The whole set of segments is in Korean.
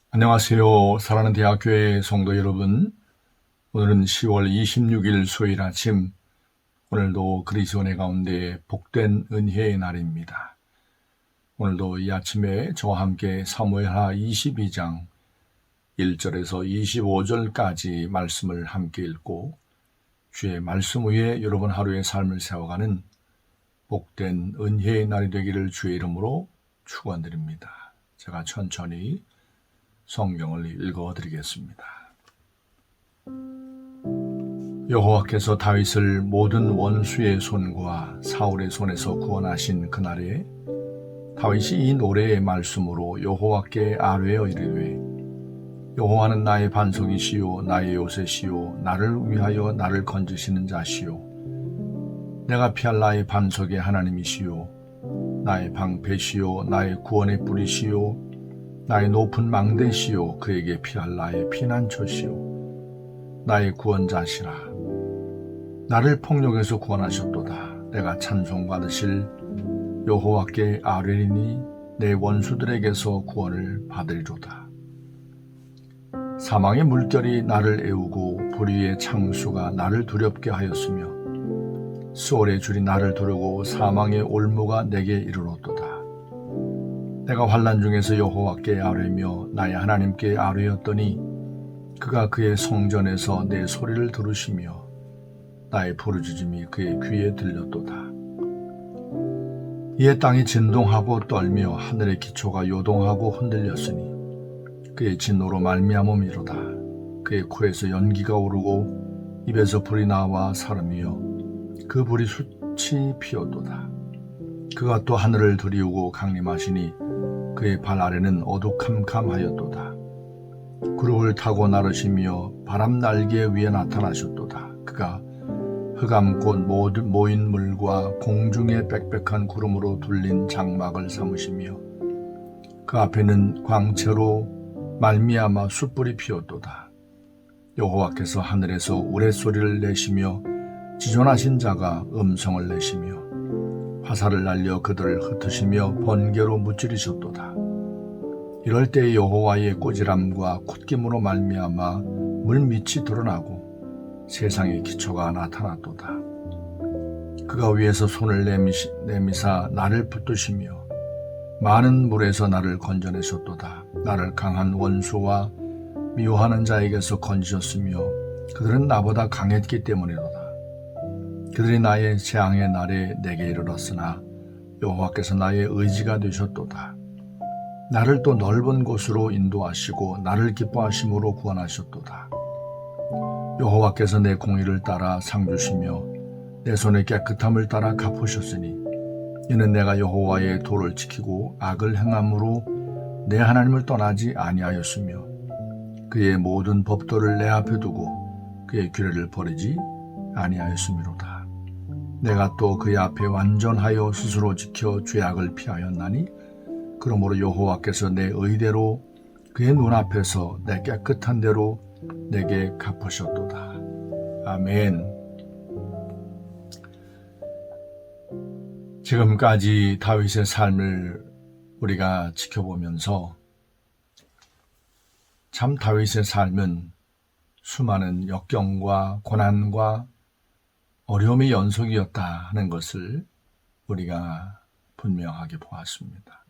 안녕하세요. 사랑하는 대학교의 성도 여러분. 오늘은 10월 26일 수요일 아침, 오늘도 그리스도의 가운데 복된 은혜의 날입니다. 오늘도 이 아침에 저와 함께 사무엘하 22장 1절에서 25절까지 말씀을 함께 읽고 주의 말씀 위에 여러분 하루의 삶을 세워가는 복된 은혜의 날이 되기를 주의 이름으로 축원드립니다. 제가 천천히 성경을 읽어드리겠습니다. 여호와께서 다윗을 모든 원수의 손과 사울의 손에서 구원하신 그날에 다윗이 이 노래의 말씀으로 여호와께 아뢰어 이르되 여호와는 나의 반석이시요 나의 요새시요 나를 위하여 나를 건지시는 자시요 내가 피할 나의 반석의 하나님이시요 나의 방패시요 나의 구원의 뿌리시요 나의 높은 망대시요 그에게 피할 나의 피난처시요 나의 구원자시라. 나를 폭력에서 구원하셨도다. 내가 찬송받으실 여호와께 아뢰리니 내 원수들에게서 구원을 받으리로다. 사망의 물결이 나를 애우고 불의의 창수가 나를 두렵게 하였으며 수월의 줄이 나를 두르고 사망의 올무가 내게 이르렀도다. 내가 환난 중에서 여호와께 아뢰며 나의 하나님께 아뢰었더니 그가 그의 성전에서 내 소리를 들으시며 나의 부르짖음이 그의 귀에 들렸도다. 이에 땅이 진동하고 떨며 하늘의 기초가 요동하고 흔들렸으니 그의 진노로 말미암음이로다. 그의 코에서 연기가 오르고 입에서 불이 나와 사르며 그 불이 숯이 피었도다. 그가 또 하늘을 들이우고 강림하시니 그의 발 아래는 어두캄캄하였도다. 구름을 타고 나르시며 바람 날개 위에 나타나셨도다. 그가 흑암꽃 모인 물과 공중의 빽빽한 구름으로 둘린 장막을 삼으시며 그 앞에는 광채로 말미암아 숯불이 피었도다. 여호와께서 하늘에서 우레소리를 내시며 지존하신 자가 음성을 내시며 화살을 날려 그들을 흩으시며 번개로 무찌르셨도다. 이럴 때 여호와의 꼬질함과 콧김으로 말미암아 물밑이 드러나고 세상의 기초가 나타났도다. 그가 위에서 손을 내미사 나를 붙드시며 많은 물에서 나를 건져내셨도다. 나를 강한 원수와 미워하는 자에게서 건지셨으며 그들은 나보다 강했기 때문이로다. 그들이 나의 재앙의 날에 내게 이르렀으나 여호와께서 나의 의지가 되셨도다. 나를 또 넓은 곳으로 인도하시고 나를 기뻐하심으로 구원하셨도다. 여호와께서 내 공의를 따라 상 주시며 내 손의 깨끗함을 따라 갚으셨으니 이는 내가 여호와의 도를 지키고 악을 행함으로 내 하나님을 떠나지 아니하였으며 그의 모든 법도를 내 앞에 두고 그의 규례를 버리지 아니하였음이로다. 내가 또 그의 앞에 완전하여 스스로 지켜 죄악을 피하였나니 그러므로 여호와께서 내 의대로 그의 눈앞에서 내 깨끗한 대로 내게 갚으셨도다. 아멘. 지금까지 다윗의 삶을 우리가 지켜보면서 참 다윗의 삶은 수많은 역경과 고난과 어려움의 연속이었다 하는 것을 우리가 분명하게 보았습니다.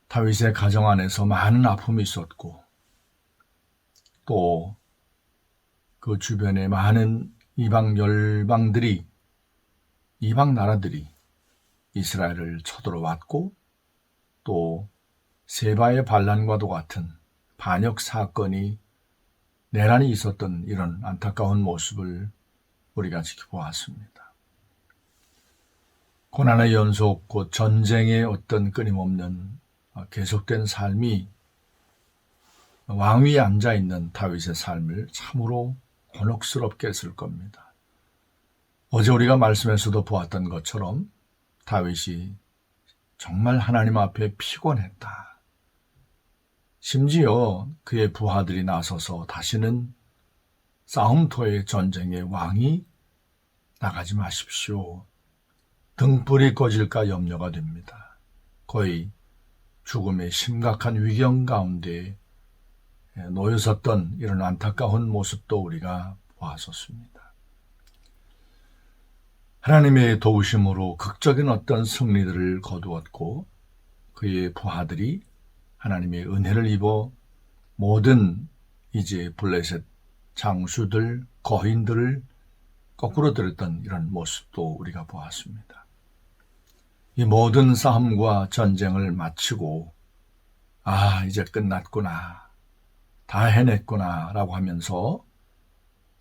다윗의 가정 안에서 많은 아픔이 있었고 또 그 주변에 많은 이방 열방들이 이방 나라들이 이스라엘을 쳐들어왔고 또 세바의 반란과도 같은 반역 사건이 내란이 있었던 이런 안타까운 모습을 우리가 지켜보았습니다. 고난의 연속, 곧 전쟁의 어떤 끊임없는 계속된 삶이 왕위에 앉아있는 다윗의 삶을 참으로 곤혹스럽게 했을 겁니다. 어제 우리가 말씀에서도 보았던 것처럼 다윗이 정말 하나님 앞에 피곤했다. 심지어 그의 부하들이 나서서 다시는 싸움터의 전쟁의 왕이 나가지 마십시오. 등불이 꺼질까 염려가 됩니다. 거의 죽음의 심각한 위경 가운데 놓여섰던 이런 안타까운 모습도 우리가 보았었습니다. 하나님의 도우심으로 극적인 어떤 승리들을 거두었고 그의 부하들이 하나님의 은혜를 입어 모든 이제 블레셋 장수들, 거인들을 거꾸로 들었던 이런 모습도 우리가 보았습니다. 이 모든 싸움과 전쟁을 마치고 이제 끝났구나, 다 해냈구나 라고 하면서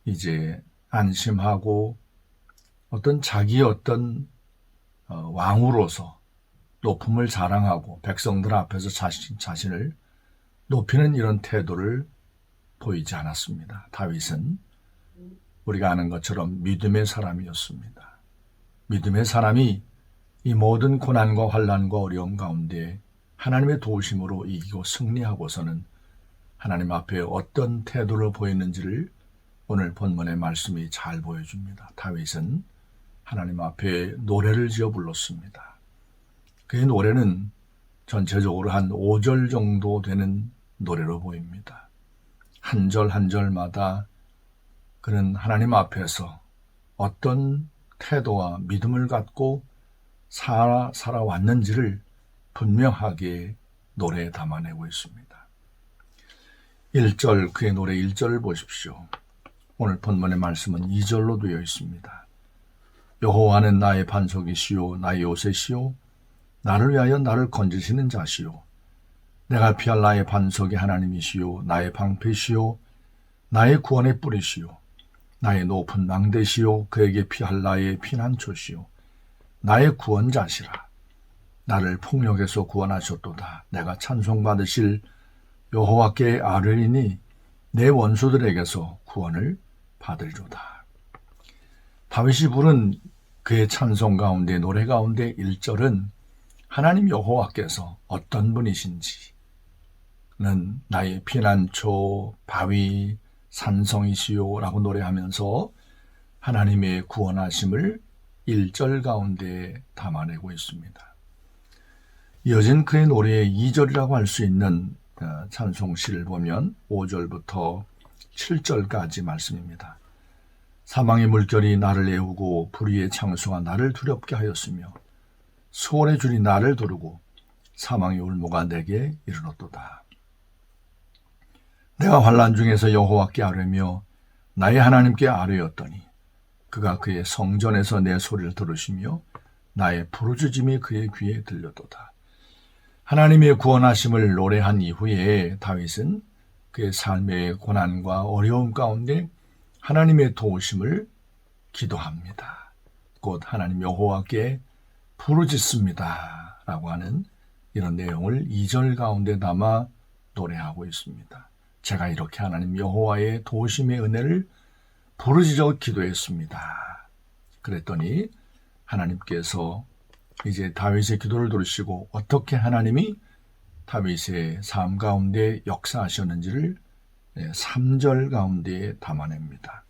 이제 안심하고 어떤 자기의 어떤 왕으로서 높음을 자랑하고 백성들 앞에서 자신을 높이는 이런 태도를 보이지 않았습니다. 다윗은 우리가 아는 것처럼 믿음의 사람이었습니다. 믿음의 사람이 이 모든 고난과 환난과 어려움 가운데 하나님의 도우심으로 이기고 승리하고서는 하나님 앞에 어떤 태도를 보였는지를 오늘 본문의 말씀이 잘 보여줍니다. 다윗은 하나님 앞에 노래를 지어 불렀습니다. 그의 노래는 전체적으로 한 5절 정도 되는 노래로 보입니다. 한 절 한 절마다 그는 하나님 앞에서 어떤 태도와 믿음을 갖고 살아왔는지를 분명하게 노래에 담아내고 있습니다. 1절, 그의 노래 1절을 보십시오. 오늘 본문의 말씀은 2절로 되어 있습니다. 여호와는 나의 반석이시요 나의 요새시요 나를 위하여 나를 건지시는 자시요 내가 피할 나의 반석이 하나님이시요 나의 방패시요 나의 구원의 뿌리시요 나의 높은 망대시요 그에게 피할 나의 피난처시요 나의 구원자시라. 나를 폭력에서 구원하셨도다. 내가 찬송받으실 여호와께 아뢰리니 내 원수들에게서 구원을 받으리로다. 다윗이 부른 그의 찬송 가운데 노래 가운데 1절은 하나님 여호와께서 어떤 분이신지는 나의 피난처, 바위, 산성이시요 라고 노래하면서 하나님의 구원하심을 1절 가운데 담아내고 있습니다. 이어진 그의 노래의 2절이라고 할 수 있는 찬송시를 보면 5절부터 7절까지 말씀입니다. 사망의 물결이 나를 애우고 불의의 창수가 나를 두렵게 하였으며 수월의 줄이 나를 두르고 사망의 울모가 내게 이르렀도다. 내가 환난 중에서 여호와께 아뢰며 나의 하나님께 아뢰었더니 그가 그의 성전에서 내 소리를 들으시며 나의 부르짖음이 그의 귀에 들렸도다. 하나님의 구원하심을 노래한 이후에 다윗은 그의 삶의 고난과 어려움 가운데 하나님의 도우심을 기도합니다. 곧 하나님 여호와께 부르짖습니다 라고 하는 이런 내용을 2절 가운데 담아 노래하고 있습니다. 제가 이렇게 하나님 여호와의 도우심의 은혜를 부르짖어 기도했습니다. 그랬더니 하나님께서 이제 다윗의 기도를 들으시고 어떻게 하나님이 다윗의 삶 가운데 역사하셨는지를 3절 가운데 담아냅니다.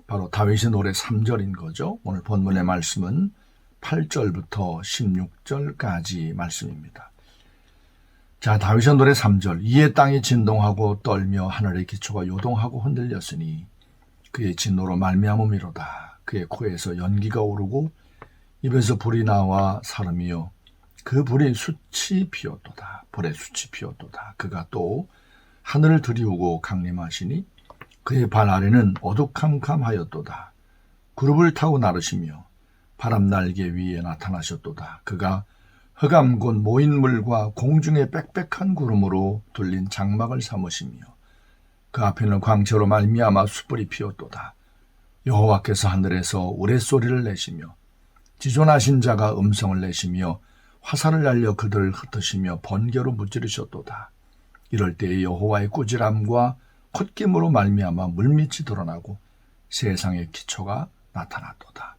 바로 다윗의 노래 3절인 거죠. 오늘 본문의 말씀은 8절부터 16절까지 말씀입니다. 자, 다윗의 노래 3절. 이에 땅이 진동하고 떨며 하늘의 기초가 요동하고 흔들렸으니 그의 진노로 말미암음이로다. 그의 코에서 연기가 오르고 입에서 불이 나와 사름이요 그 불이 숯이 피었도다. 불의 숯이 피었도다. 그가 또 하늘을 들이우고 강림하시니 그의 발 아래는 어두캄캄하였도다. 구름을 타고 나르시며 바람 날개 위에 나타나셨도다. 그가 흑암 곧 모인 물과 공중의 빽빽한 구름으로 둘린 장막을 삼으시며 그 앞에는 광채로 말미암아 숯불이 피었도다. 여호와께서 하늘에서 우레소리를 내시며 지존하신 자가 음성을 내시며 화살을 날려 그들을 흩으시며 번개로 무찌르셨도다. 이럴 때에 여호와의 꾸지람과 콧김으로 말미암아 물밑이 드러나고 세상의 기초가 나타났도다.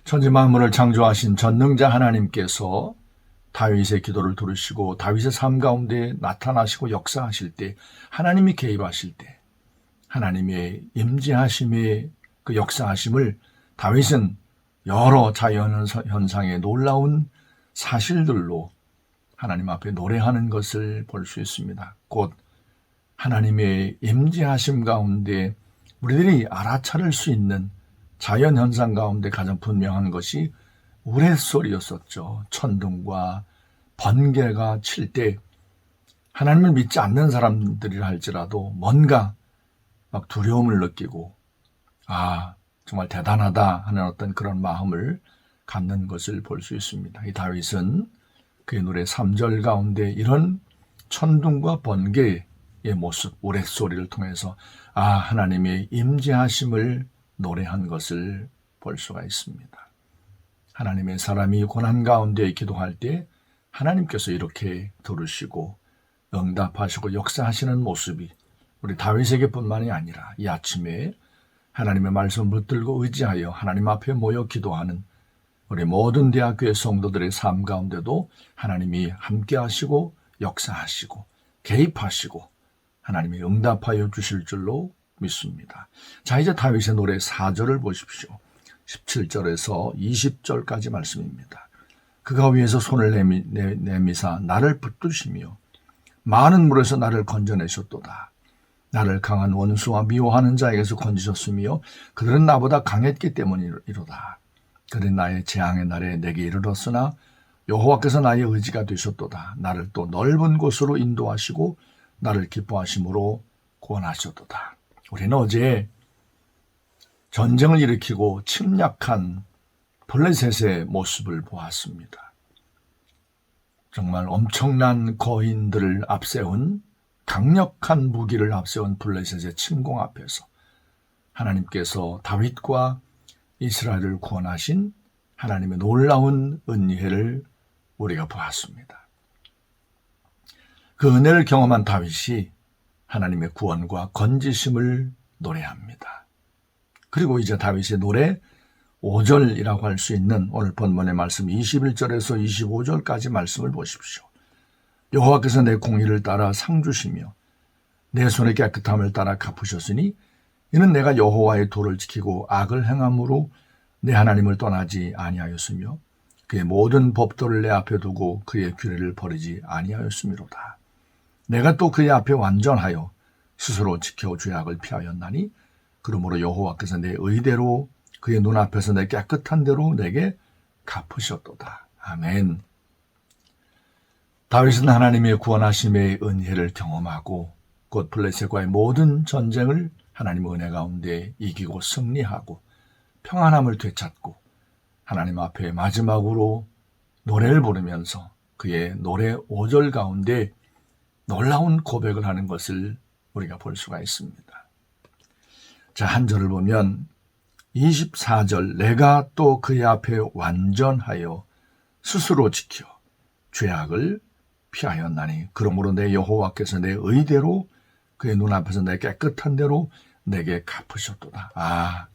천지 만물을 창조하신 전능자 하나님께서 다윗의 기도를 들으시고 다윗의 삶 가운데 나타나시고 역사하실 때 하나님이 개입하실 때 하나님의 임재하심의 그 역사하심을 다윗은 여러 자연 현상의 놀라운 사실들로 하나님 앞에 노래하는 것을 볼 수 있습니다. 곧 하나님의 임재하심 가운데 우리들이 알아차릴 수 있는 자연현상 가운데 가장 분명한 것이 우레소리였었죠. 천둥과 번개가 칠 때 하나님을 믿지 않는 사람들이라 할지라도 뭔가 막 두려움을 느끼고 정말 대단하다 하는 어떤 그런 마음을 갖는 것을 볼 수 있습니다. 이 다윗은 그의 노래 3절 가운데 이런 천둥과 번개의 모습, 우레소리를 통해서 하나님의 임재하심을 노래한 것을 볼 수가 있습니다. 하나님의 사람이 고난 가운데 기도할 때 하나님께서 이렇게 들으시고 응답하시고 역사하시는 모습이 우리 다윗에게뿐만이 아니라 이 아침에 하나님의 말씀을 붙들고 의지하여 하나님 앞에 모여 기도하는 우리 모든 대학교의 성도들의 삶 가운데도 하나님이 함께 하시고 역사하시고 개입하시고 하나님이 응답하여 주실 줄로 믿습니다. 자, 이제 다윗의 노래 4절을 보십시오. 17절에서 20절까지 말씀입니다. 그가 위에서 손을 내미사 나를 붙드시며 많은 물에서 나를 건져내셨도다. 나를 강한 원수와 미워하는 자에게서 건지셨으며 그들은 나보다 강했기 때문이로다. 그들은 나의 재앙의 날에 내게 이르렀으나 여호와께서 나의 의지가 되셨도다. 나를 또 넓은 곳으로 인도하시고 나를 기뻐하심으로 구원하셨도다. 우리는 어제 전쟁을 일으키고 침략한 블레셋의 모습을 보았습니다. 정말 엄청난 거인들을 앞세운 강력한 무기를 앞세운 블레셋의 침공 앞에서 하나님께서 다윗과 이스라엘을 구원하신 하나님의 놀라운 은혜를 우리가 보았습니다. 그 은혜를 경험한 다윗이 하나님의 구원과 건지심을 노래합니다. 그리고 이제 다윗의 노래 5절이라고 할 수 있는 오늘 본문의 말씀 21절에서 25절까지 말씀을 보십시오. 여호와께서 내 공의를 따라 상 주시며 내 손의 깨끗함을 따라 갚으셨으니 이는 내가 여호와의 도를 지키고 악을 행함으로 내 하나님을 떠나지 아니하였으며 그의 모든 법도를 내 앞에 두고 그의 규례를 버리지 아니하였음이로다. 내가 또 그의 앞에 완전하여 스스로 지켜 죄악을 피하였나니 그러므로 여호와께서 내 의대로 그의 눈앞에서 내 깨끗한 대로 내게 갚으셨도다. 아멘. 다윗은 하나님의 구원하심의 은혜를 경험하고 곧 블레셋과의 모든 전쟁을 하나님의 은혜 가운데 이기고 승리하고 평안함을 되찾고 하나님 앞에 마지막으로 노래를 부르면서 그의 노래 5절 가운데 놀라운 고백을 하는 것을 우리가 볼 수가 있습니다. 자, 한 절을 보면 24절 내가 또 그의 앞에 완전하여 스스로 지켜 죄악을 피하였나니 그러므로 내 여호와께서 내 의대로 그의 눈앞에서 내 깨끗한 대로 내게 갚으셨도다.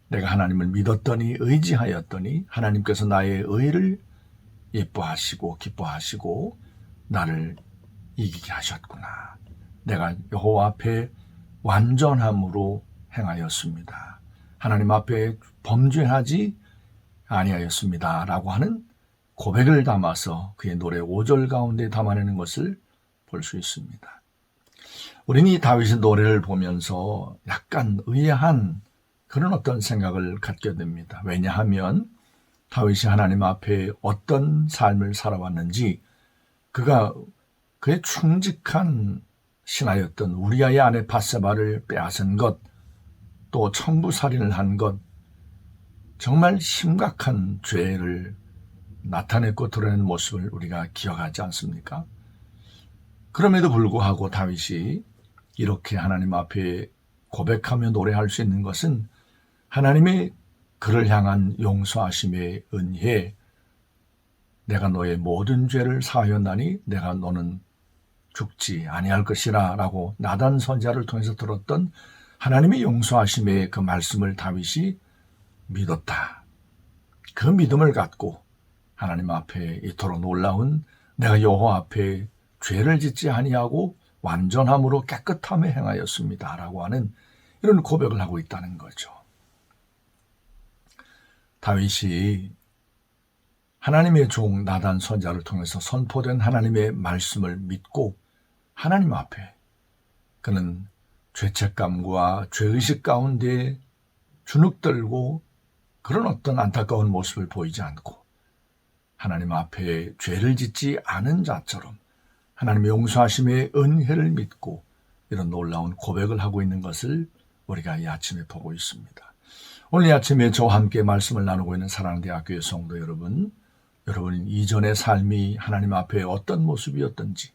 내가 하나님을 믿었더니 의지하였더니 하나님께서 나의 의를 예뻐하시고 기뻐하시고 나를 이기게 하셨구나. 내가 여호와 앞에 완전함으로 행하였습니다. 하나님 앞에 범죄하지 아니하였습니다. 라고 하는 고백을 담아서 그의 노래 5절 가운데 담아내는 것을 볼 수 있습니다. 우리는 이 다윗의 노래를 보면서 약간 의아한 그런 어떤 생각을 갖게 됩니다. 왜냐하면 다윗이 하나님 앞에 어떤 삶을 살아왔는지 그가 그의 충직한 신하였던 우리아의 아내 밧세바를 빼앗은 것, 또 청부살인을 한 것, 정말 심각한 죄를 나타냈고 드러낸 모습을 우리가 기억하지 않습니까? 그럼에도 불구하고 다윗이 이렇게 하나님 앞에 고백하며 노래할 수 있는 것은 하나님의 그를 향한 용서하심의 은혜, 내가 너의 모든 죄를 사하였나니 내가 너는 죽지 아니할 것이라 라고 나단 선지자를 통해서 들었던 하나님의 용서하심의 그 말씀을 다윗이 믿었다. 그 믿음을 갖고 하나님 앞에 이토록 놀라운 내가 여호와 앞에 죄를 짓지 아니하고 완전함으로 깨끗함에 행하였습니다. 라고 하는 이런 고백을 하고 있다는 거죠. 다윗이 하나님의 종 나단 선지자를 통해서 선포된 하나님의 말씀을 믿고 하나님 앞에 그는 죄책감과 죄의식 가운데 주눅들고 그런 어떤 안타까운 모습을 보이지 않고 하나님 앞에 죄를 짓지 않은 자처럼 하나님의 용서하심의 은혜를 믿고 이런 놀라운 고백을 하고 있는 것을 우리가 이 아침에 보고 있습니다. 오늘 이 아침에 저와 함께 말씀을 나누고 있는 사랑대학교의 성도 여러분, 여러분 이전의 삶이 하나님 앞에 어떤 모습이었던지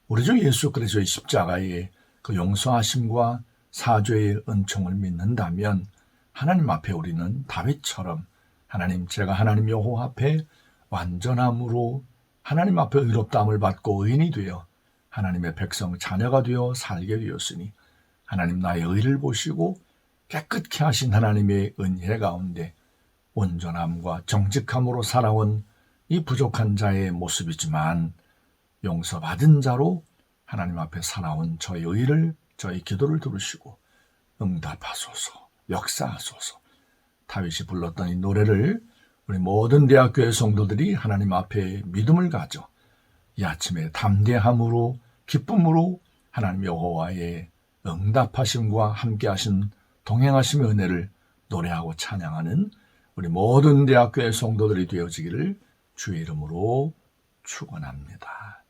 우리 주 예수 그리스도의 십자가의 그 용서하심과 사죄의 은총을 믿는다면 하나님 앞에 우리는 다윗처럼 하나님, 제가 하나님 여호와 앞에 완전함으로 하나님 앞에 의롭다함을 받고 의인이 되어 하나님의 백성 자녀가 되어 살게 되었으니 하나님 나의 의를 보시고 깨끗게 하신 하나님의 은혜 가운데 온전함과 정직함으로 살아온 이 부족한 자의 모습이지만 용서받은 자로 하나님 앞에 살아온 저의 의를, 저의 기도를 들으시고 응답하소서, 역사하소서. 다윗이 불렀던 이 노래를 우리 모든 대학교의 성도들이 하나님 앞에 믿음을 가져 이 아침에 담대함으로 기쁨으로 하나님 여호와의 응답하심과 함께하신 동행하심의 은혜를 노래하고 찬양하는 우리 모든 대학교의 성도들이 되어지기를 주의 이름으로 축원합니다.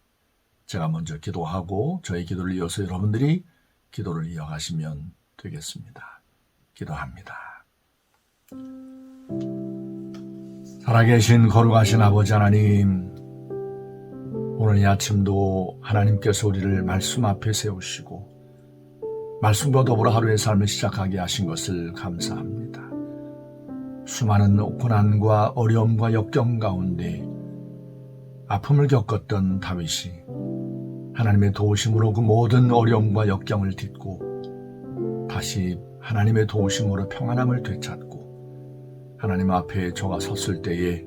제가 먼저 기도하고 저의 기도를 이어서 여러분들이 기도를 이어가시면 되겠습니다. 기도합니다. 살아계신 거룩하신 아버지 하나님, 오늘 이 아침도 하나님께서 우리를 말씀 앞에 세우시고 말씀과 더불어 하루의 삶을 시작하게 하신 것을 감사합니다. 수많은 고난과 어려움과 역경 가운데 아픔을 겪었던 다윗이 하나님의 도우심으로 그 모든 어려움과 역경을 딛고 다시 하나님의 도우심으로 평안함을 되찾고 하나님 앞에 저가 섰을 때에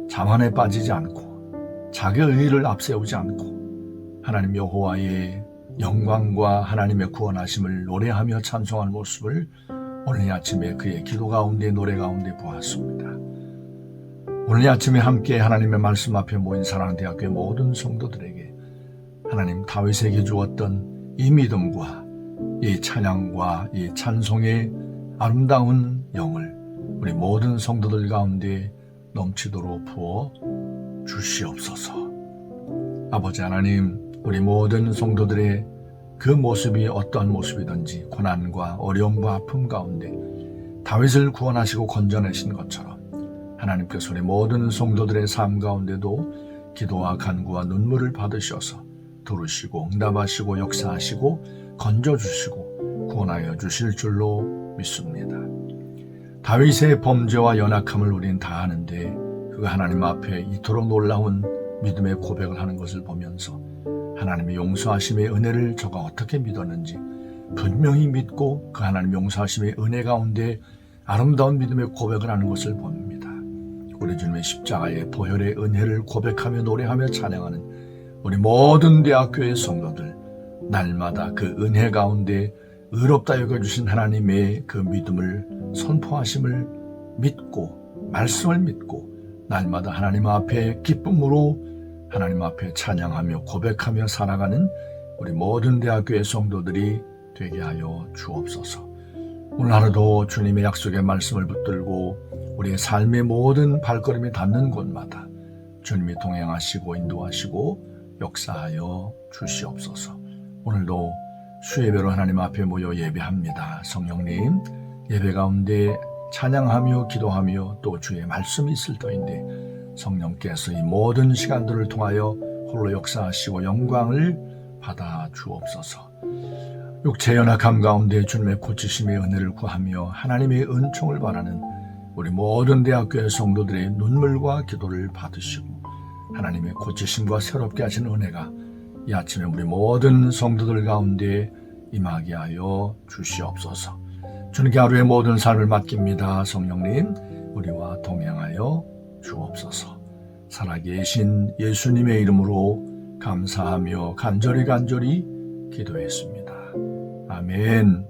자만에 빠지지 않고 자기의 의를 앞세우지 않고 하나님 여호와의 영광과 하나님의 구원하심을 노래하며 찬송할 모습을 오늘 이 아침에 그의 기도 가운데 노래 가운데 보았습니다. 오늘 이 아침에 함께 하나님의 말씀 앞에 모인 사랑대학교의 모든 성도들에게 하나님 다윗에게 주었던 이 믿음과 이 찬양과 이 찬송의 아름다운 영을 우리 모든 성도들 가운데 넘치도록 부어 주시옵소서. 아버지 하나님, 우리 모든 성도들의 그 모습이 어떠한 모습이든지 고난과 어려움과 아픔 가운데 다윗을 구원하시고 건져내신 것처럼 하나님께서 우리 모든 성도들의 삶 가운데도 기도와 간구와 눈물을 받으셔서 들으시고 응답하시고 역사하시고 건져주시고 구원하여 주실 줄로 믿습니다. 다윗의 범죄와 연약함을 우린 다 아는데 그가 하나님 앞에 이토록 놀라운 믿음의 고백을 하는 것을 보면서 하나님의 용서하심의 은혜를 저가 어떻게 믿었는지 분명히 믿고 그 하나님 용서하심의 은혜 가운데 아름다운 믿음의 고백을 하는 것을 봅니다. 우리 주님의 십자가의 보혈의 은혜를 고백하며 노래하며 찬양하는 우리 모든 대학교의 성도들, 날마다 그 은혜 가운데 의롭다 여겨주신 하나님의 그 믿음을 선포하심을 믿고 말씀을 믿고 날마다 하나님 앞에 기쁨으로 하나님 앞에 찬양하며 고백하며 살아가는 우리 모든 대학교의 성도들이 되게 하여 주옵소서. 오늘 하루도 주님의 약속의 말씀을 붙들고 우리의 삶의 모든 발걸음이 닿는 곳마다 주님이 동행하시고 인도하시고 역사하여 주시옵소서. 오늘도 수예배로 하나님 앞에 모여 예배합니다. 성령님, 예배 가운데 찬양하며 기도하며 또 주의 말씀이 있을 터인데 성령께서 이 모든 시간들을 통하여 홀로 역사하시고 영광을 받아 주옵소서. 육체 연약함 가운데 주님의 고치심의 은혜를 구하며 하나님의 은총을 바라는 우리 모든 대학교의 성도들의 눈물과 기도를 받으시고 하나님의 고치심과 새롭게 하신 은혜가 이 아침에 우리 모든 성도들 가운데 임하게 하여 주시옵소서. 주님께 하루의 모든 삶을 맡깁니다. 성령님, 우리와 동행하여 주옵소서. 살아계신 예수님의 이름으로 감사하며 간절히 기도했습니다. 아멘.